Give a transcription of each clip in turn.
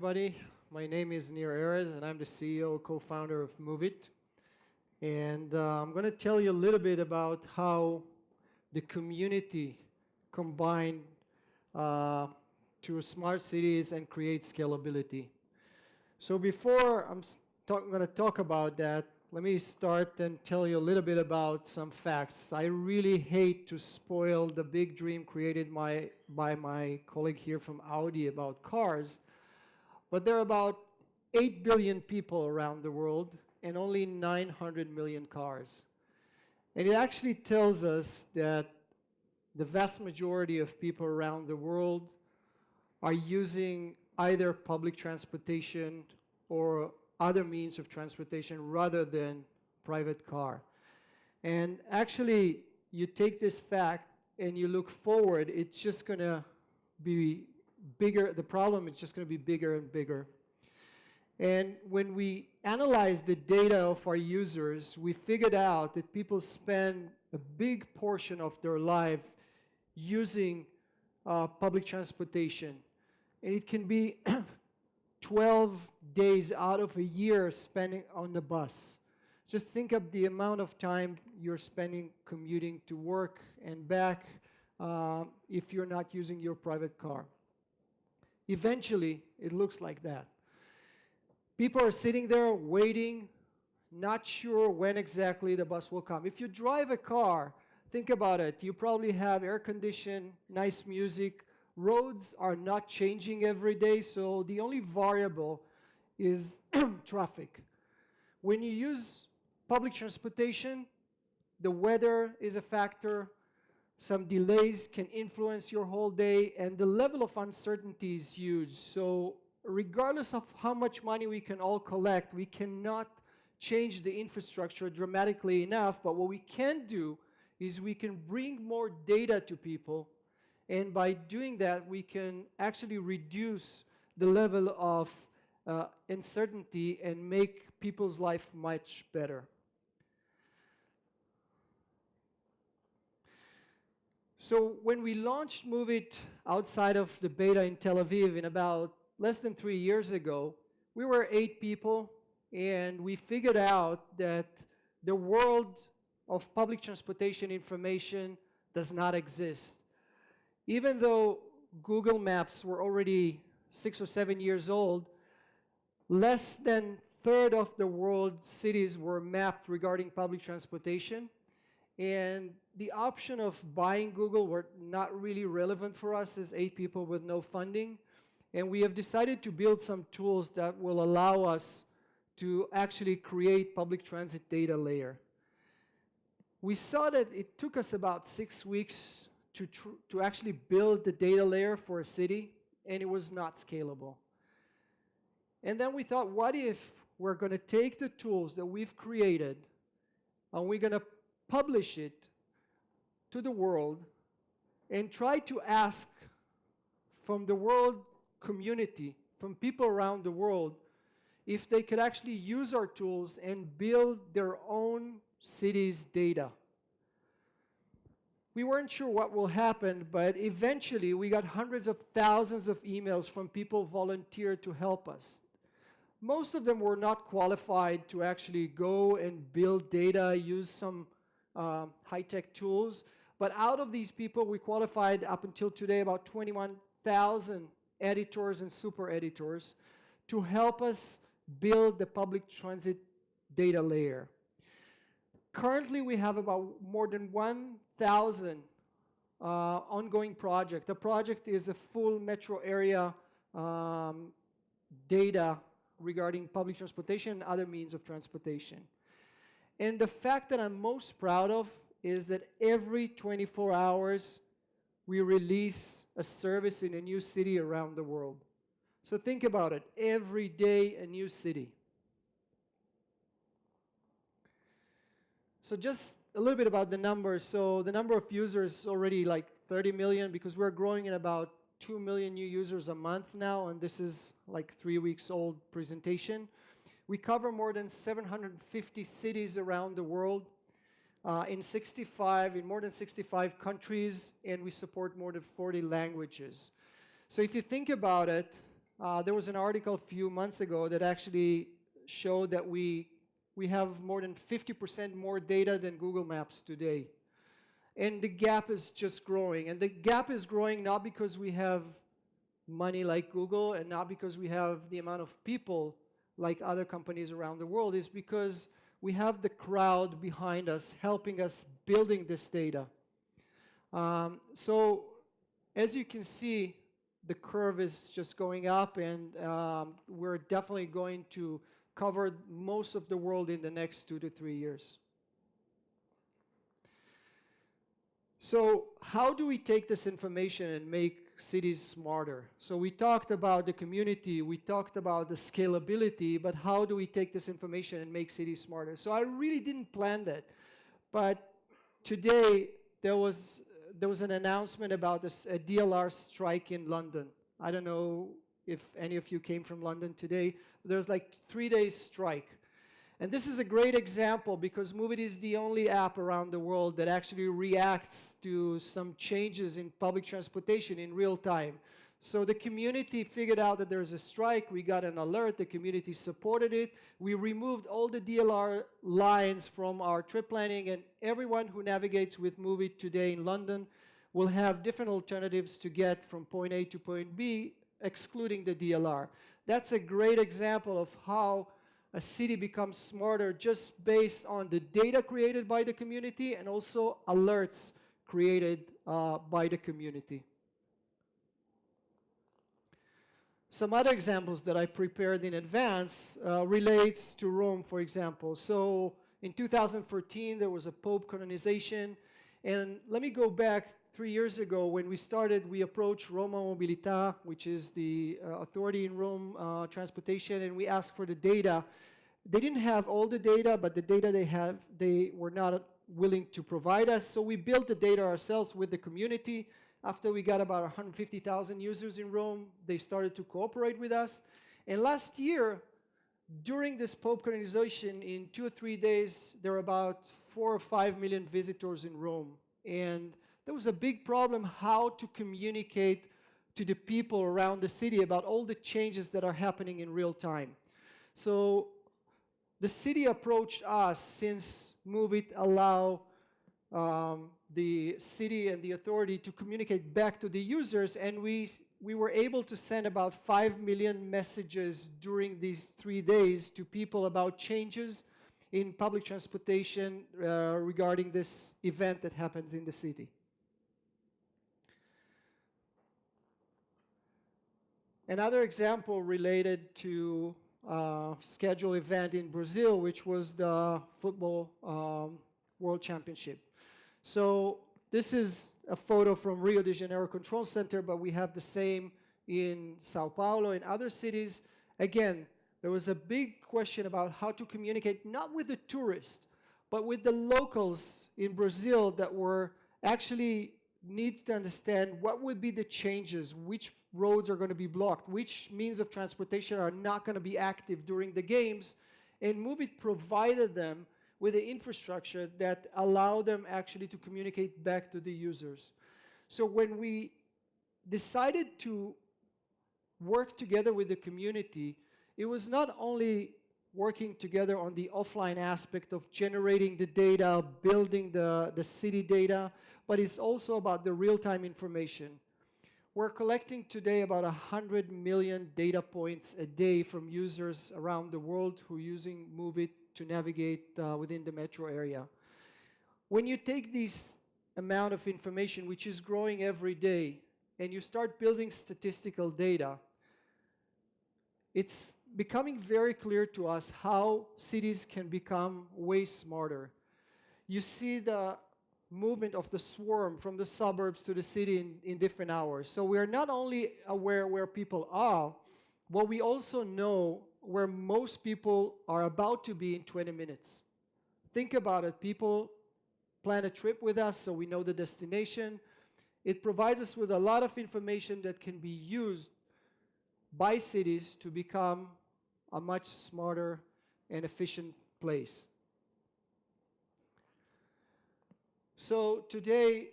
everybody. My name is Nir Erez, and I'm the CEO, co-founder of Moovit. And I'm going to tell you a little bit about how the community combined to smart cities and create scalability. So before I'm going to talk about that, let me start and tell you a little bit about some facts. I really hate to spoil the big dream created by my colleague here from Audi about cars, but there are about 8 billion people around the world and only 900 million cars. And it actually tells us that the vast majority of people around the world are using either public transportation or other means of transportation rather than private car. And actually, you take this fact and you look forward, it's just going to be bigger. The problem is just going to be bigger and bigger. And when we analyze the data of our users, we figured out that people spend a big portion of their life using public transportation. And it can be 12 days out of a year spending on the bus. Just think of the amount of time you're spending commuting to work and back if you're not using your private car. Eventually, it looks like that. People are sitting there waiting, not sure when exactly the bus will come. If you drive a car, think about it. You probably have air conditioning, nice music. Roads are not changing every day, so the only variable is traffic. When you use public transportation, the weather is a factor. Some delays can influence your whole day, and the level of uncertainty is huge. So regardless of how much money we can all collect, we cannot change the infrastructure dramatically enough, but what we can do is we can bring more data to people, and by doing that, we can actually reduce the level of uncertainty and make people's life much better. So when we launched Moovit outside of the beta in Tel Aviv in about less than 3 years ago, we were 8 people, and we figured out that the world of public transportation information does not exist. Even though Google Maps were already 6 or 7 years old, less than a third of the world's cities were mapped regarding public transportation. And the option of buying Google were not really relevant for us as 8 people with no funding. And we have decided to build some tools that will allow us to actually create public transit data layer. We saw that it took us about 6 weeks to actually build the data layer for a city, and it was not scalable. And then we thought, what if we're going to take the tools that we've created and we're going to publish it to the world and try to ask from the world community, from people around the world, if they could actually use our tools and build their own city's data. We weren't sure what will happen, but eventually we got hundreds of thousands of emails from people volunteered to help us. Most of them were not qualified to actually go and build data, use some high-tech tools. But out of these people, we qualified up until today about 21,000 editors and super editors to help us build the public transit data layer. Currently, we have about more than 1,000 ongoing projects. The project is a full metro area data regarding public transportation and other means of transportation. And the fact that I'm most proud of is that every 24 hours, we release a service in a new city around the world. So think about it, every day a new city. So just a little bit about the numbers. So the number of users is already like 30 million because we're growing at about 2 million new users a month now, and this is like 3 weeks old presentation. We cover more than 750 cities around the world in more than 65 countries, and we support more than 40 languages. So if you think about it, There was an article a few months ago that actually showed that we have more than 50% more data than Google Maps today. And the gap is just growing. And the gap is growing not because we have money like Google and not because we have the amount of people like other companies around the world. It's because we have the crowd behind us helping us building this data. So as you can see, the curve is just going up, and we're definitely going to cover most of the world in the next 2 to 3 years. So how do we take this information and make cities smarter? So we talked about the community, we talked about the scalability, but how do we take this information and make cities smarter? So I really didn't plan that, but today there was an announcement about a DLR strike in London. I don't know if any of you came from London today. There's like 3 days strike. And this is a great example because Moovit is the only app around the world that actually reacts to some changes in public transportation in real time. So the community figured out that there's a strike. We got an alert. The community supported it. We removed all the DLR lines from our trip planning, and everyone who navigates with Moovit today in London will have different alternatives to get from point A to point B, excluding the DLR. That's a great example of how a city becomes smarter just based on the data created by the community and also alerts created by the community. Some other examples that I prepared in advance relates to Rome, for example. So in 2014, there was a Pope canonization. And let me go back 3 years ago when we started. We approached Roma Mobilità, which is the authority in Rome, transportation, and we asked for the data. They didn't have all the data, but the data they have, they were not willing to provide us. So we built the data ourselves with the community. After we got about 150,000 users in Rome, they started to cooperate with us. And last year, during this Pope canonization, in 2 or 3 days, there were about 4 or 5 million visitors in Rome. And there was a big problem how to communicate to the people around the city about all the changes that are happening in real time. So the city approached us, since Moovit allow the city and the authority to communicate back to the users, and we were able to send about 5 million messages during these 3 days to people about changes in public transportation regarding this event that happens in the city. Another example related to scheduled event in Brazil, which was the football World Championship. So this is a photo from Rio de Janeiro Control Center, but we have the same in Sao Paulo and other cities. Again, there was a big question about how to communicate, not with the tourists, but with the locals in Brazil that were actually need to understand what would be the changes, which roads are going to be blocked, which means of transportation are not going to be active during the games. And Moovit provided them with the infrastructure that allowed them actually to communicate back to the users. So when we decided to work together with the community, it was not only working together on the offline aspect of generating the data, building the city data, but it's also about the real-time information. We're collecting today about 100 million data points a day from users around the world who are using Moovit to navigate within the metro area. When you take this amount of information, which is growing every day, and you start building statistical data, it's becoming very clear to us how cities can become way smarter. You see the movement of the swarm from the suburbs to the city in different hours. So we're not only aware where people are, but we also know where most people are about to be in 20 minutes. Think about it. People plan a trip with us, so we know the destination. It provides us with a lot of information that can be used by cities to become a much smarter and efficient place. So today,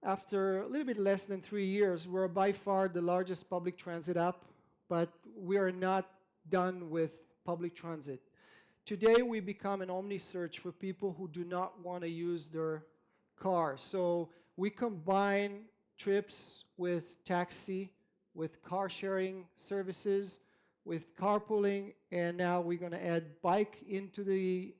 after a little bit less than 3 years, we're by far the largest public transit app, but we are not done with public transit. Today, we become an omni-search for people who do not want to use their car. So we combine trips with taxi, with car sharing services, with carpooling, and now we're going to add bike into the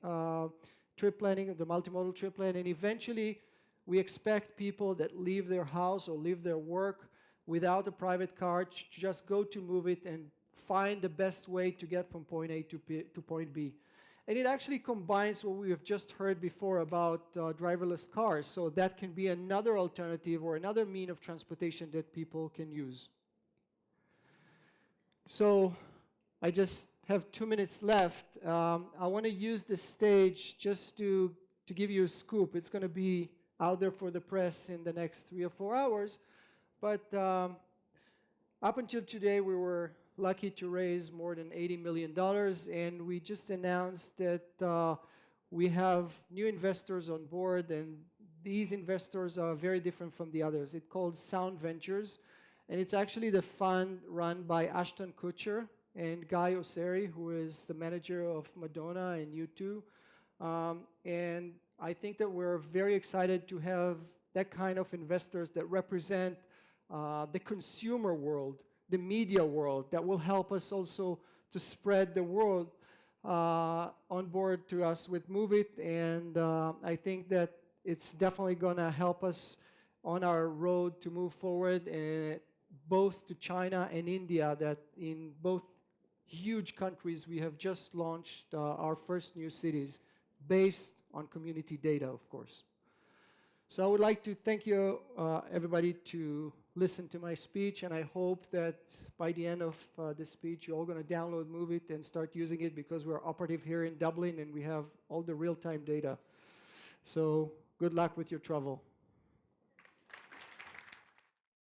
trip planning, the multimodal trip plan, and eventually we expect people that leave their house or leave their work without a private car to just go to Moovit and find the best way to get from point A to point B. And it actually combines what we have just heard before about driverless cars, so that can be another alternative or another mean of transportation that people can use. So I just have 2 minutes left. I want to use this stage just to give you a scoop. It's going to be out there for the press in the next 3 or 4 hours. But up until today, we were lucky to raise more than $80 million, and we just announced that we have new investors on board, and these investors are very different from the others. It's called Sound Ventures, and it's actually the fund run by Ashton Kutcher and Guy Osseri, who is the manager of Madonna and U2. And I think that we're very excited to have that kind of investors that represent the consumer world, the media world, that will help us also to spread the world on board to us with Moovit. And I think that it's definitely going to help us on our road to move forward, both to China and India, that in both huge countries we have just launched our first new cities based on community data, of course. So I would like to thank you, everybody, to listen to my speech, and I hope that by the end of this speech, you're all going to download Moovit and start using it, because we're operative here in Dublin and we have all the real-time data. So good luck with your travel.